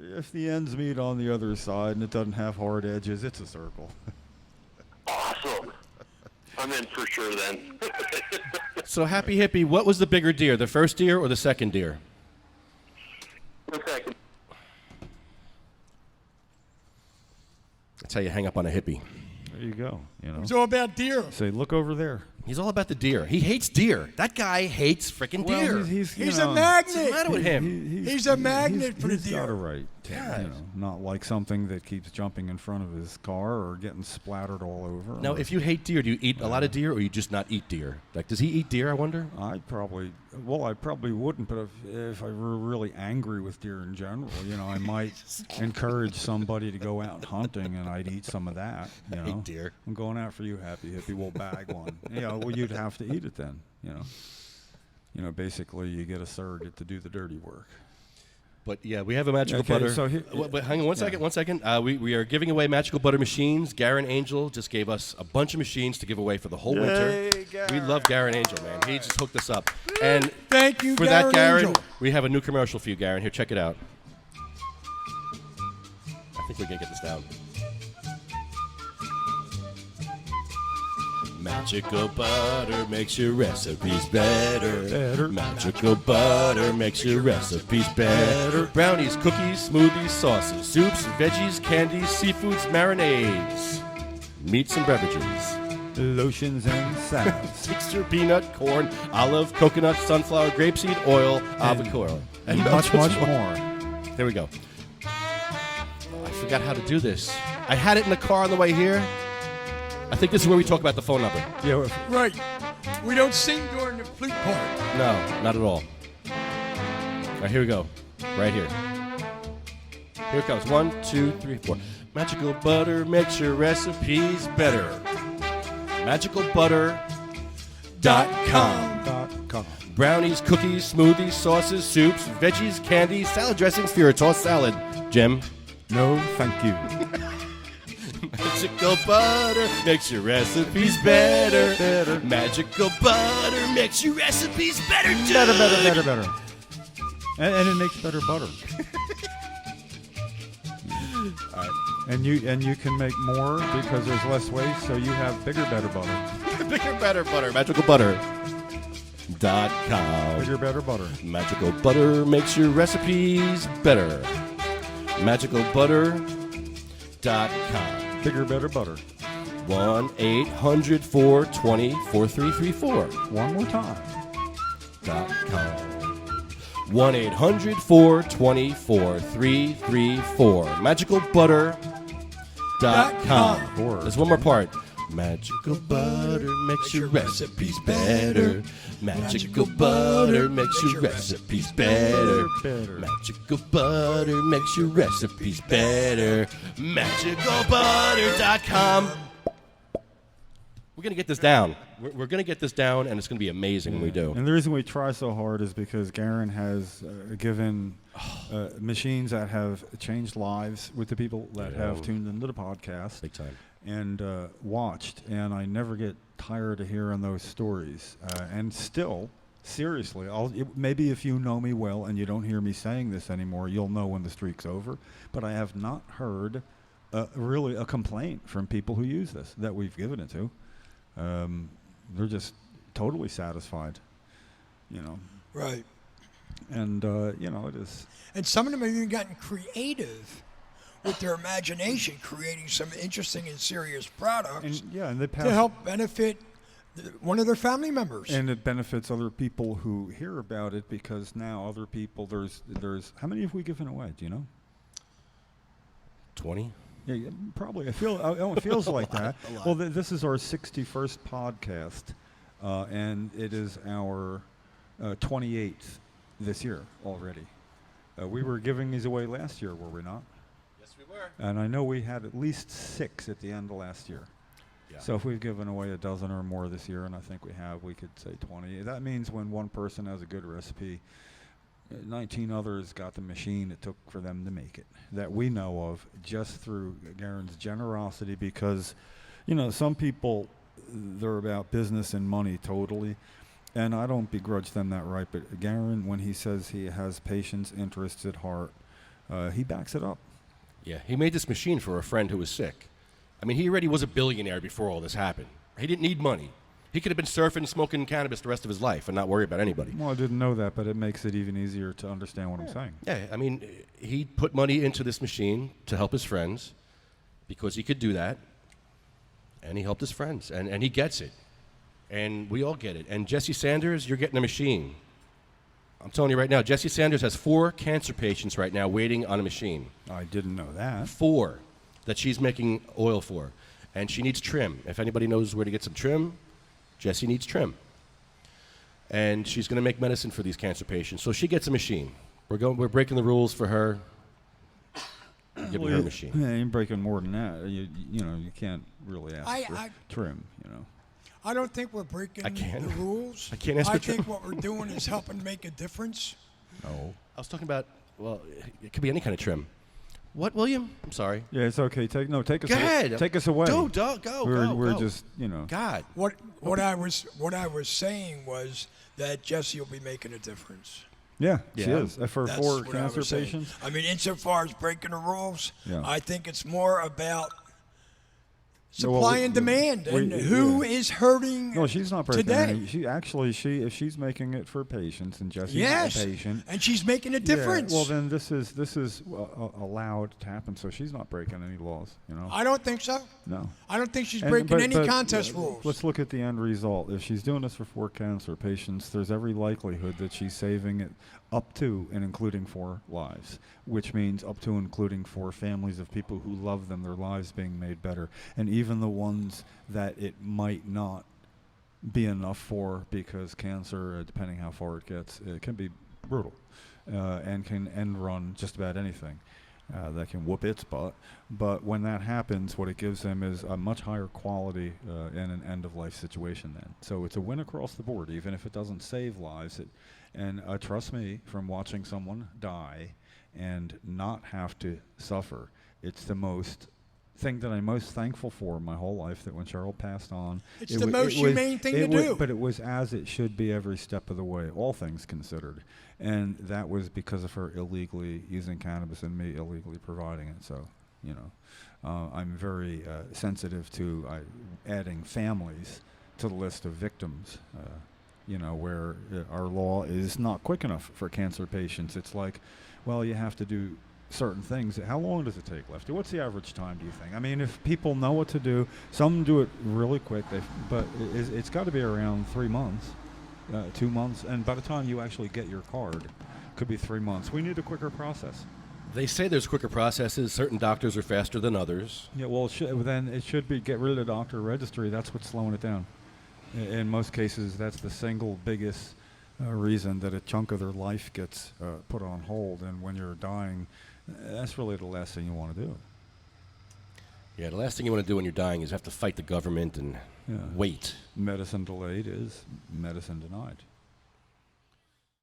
If the ends meet on the other side and it doesn't have hard edges, it's a circle. Awesome. I'm in for sure then. So, Happy Hippie, what was the bigger deer, the first deer or the second deer? The second. That's how you hang up on a hippie. There you go. You know. It's all about deer. Say, look over there. He's all about the deer. He hates deer. That guy hates freaking deer. Well, he's a magnet. What's the matter with him? He's a magnet for the He's got deer. a right to, you know, not like something that keeps jumping in front of his car or getting splattered all over. Now, if you hate deer, do you eat a lot of deer or you just not eat deer? Like, does he eat deer, I wonder? I probably wouldn't, but if I were really angry with deer in general, you know, I might encourage somebody to go out hunting and I'd eat some of that, you know. Eat deer. I'm going out for you, Happy Hippie. We'll bag one. You know, well, you'd have to eat it then, you know. You know, basically you get a surrogate to do the dirty work. But yeah, we have a magical Okay, butter. so but hang on one second. We are giving away magical butter machines. Garen Angel just gave us a bunch of machines to give away for the whole winter. Garen. We love Garen Angel, man. He just hooked us up. And Thank you, for that, Garen, Angel. we have a new commercial for you, Garen. Here, check it out. I think we're gonna get this down. Magical butter makes your recipes better. Magical butter makes your recipes better. Brownies, cookies, smoothies, sauces, soups, veggies, candies, seafoods, marinades, meats and beverages. Lotions and salves. Texture, peanut, corn, olive, coconut, sunflower, grapeseed, oil, avocado oil. And much more. There we go. I forgot how to do this. I had it in the car on the way here. I think this is where we talk about the phone number. Yeah, Right. We don't sing during the flute part. No, not at all. All right, here we go. Right here. Here it comes. 1, 2, 3, 4. Magical butter makes your recipes better. MagicalButter.com. Brownies, cookies, smoothies, sauces, soups, veggies, candies, salad dressings for your tossed salad. Jim? No, thank you. Magical butter makes your recipes better. Magical butter makes your recipes better, dude. Better. And it makes better butter. All right. And you can make more because there's less waste, so you have bigger, better butter. Bigger, better butter. MagicalButter.com. Bigger, better butter. Magical butter makes your recipes better. MagicalButter.com. Bigger, better butter. 1-800-420-4334. One more time. .com. 1-800-420-4334. MagicalButter.com. There's one more part. Magical butter makes your recipes better. Magical butter makes your recipes better. Magical butter makes your recipes better. MagicalButter.com. We're going to get this down. We're going to get this down, and it's going to be amazing when we do. And the reason we try so hard is because Garen has given machines that have changed lives with the people that have tuned into the podcast. Big time. And watched, and I never get tired of hearing those stories. And still, seriously, maybe if you know me well and you don't hear me saying this anymore, you'll know when the streak's over. But I have not heard really a complaint from people who use this that we've given it to. They're just totally satisfied, you know. Right. And, you know, it is. And some of them have even gotten creative with their imagination, creating some interesting and serious products and they to help benefit one of their family members. And it benefits other people who hear about it because now other people, there's how many have we given away? Do you know? 20? Yeah, probably. It feels like that. Well, this is our 61st podcast, and it is our 28th this year already. We were giving these away last year, were we not? Yes, we were. And I know we had at least 6 at the end of last year. Yeah. So if we've given away a dozen or more this year, and I think we have, we could say 20. That means when one person has a good recipe, 19 others got the machine it took for them to make it, that we know of, just through Garen's generosity, because, you know, some people, they're about business and money totally, and I don't begrudge them that right, but Garen, when he says he has patients' interests at heart, he backs it up. Yeah, he made this machine for a friend who was sick. I mean, he already was a billionaire before all this happened. He didn't need money. He could have been surfing, smoking cannabis the rest of his life and not worry about anybody. Well, I didn't know that, but it makes it even easier to understand what I'm saying. Yeah, I mean, he put money into this machine to help his friends because he could do that, and he helped his friends, and he gets it. And we all get it. And Jesse Sanders, you're getting a machine. I'm telling you right now, Jesse Sanders has 4 cancer patients right now waiting on a machine. I didn't know that. 4 that she's making oil for. And she needs trim. If anybody knows where to get some trim, Jesse needs trim. And she's going to make medicine for these cancer patients. So she gets a machine. We're breaking the rules for her. Giving her a machine. Yeah, you're breaking more than that. You can't really ask for trim, I don't think we're breaking the rules. I can't ask for trim. think what we're doing is helping make a difference. No. I was talking about, well, it could be any kind of trim. What, William? I'm sorry. Yeah, it's okay. Take us Go ahead. Take us away. Go. We're just, God. What I was saying was that Jesse will be making a difference. Yeah, she Yeah. is. For That's 4 what I cancer was saying. patients. I mean, insofar as breaking the rules, Yeah. I think it's more about Yeah, well, supply and demand, and who is hurting No, she's not breaking today. any. If she's making it for patients and Jesse's Yes, a patient. and she's making a difference. Yeah, well, then this is allowed to happen, so she's not breaking any laws, I don't think so. No. I don't think she's And- breaking but- any but, contest rules. Let's look at the end result. If she's doing this for 4 cancer patients, there's every likelihood that she's saving it up to and including 4 lives, which means up to and including 4 families of people who love them, their lives being made better. And even the ones that it might not be enough for because cancer, depending how far it gets, it can be brutal and can end run just about anything. That can whoop its butt. But when that happens, what it gives them is a much higher quality in an end-of-life situation then. So it's a win across the board, even if it doesn't save lives. And trust me, from watching someone die and not have to suffer, it's the thing that I'm most thankful for in my whole life, that when Cheryl passed on, It's the most humane thing to do. But it was as it should be every step of the way, all things considered. And that was because of her illegally using cannabis and me illegally providing it. So, I'm very sensitive to adding families to the list of victims, where our law is not quick enough for cancer patients. It's like, well, you have to do certain things. How long does it take, Lefty? What's the average time, do you think? I mean, if people know what to do, some do it really quick, but it's got to be around 3 months, 2 months, and by the time you actually get your card, could be 3 months. We need a quicker process. They say there's quicker processes. Certain doctors are faster than others. Yeah, well, then it should be get rid of the doctor registry. That's what's slowing it down. In most cases, that's the single biggest reason that a chunk of their life gets put on hold, and when you're dying, that's really the last thing you want to do. Yeah, the last thing you want to do when you're dying is have to fight the government and wait. Medicine delayed is medicine denied.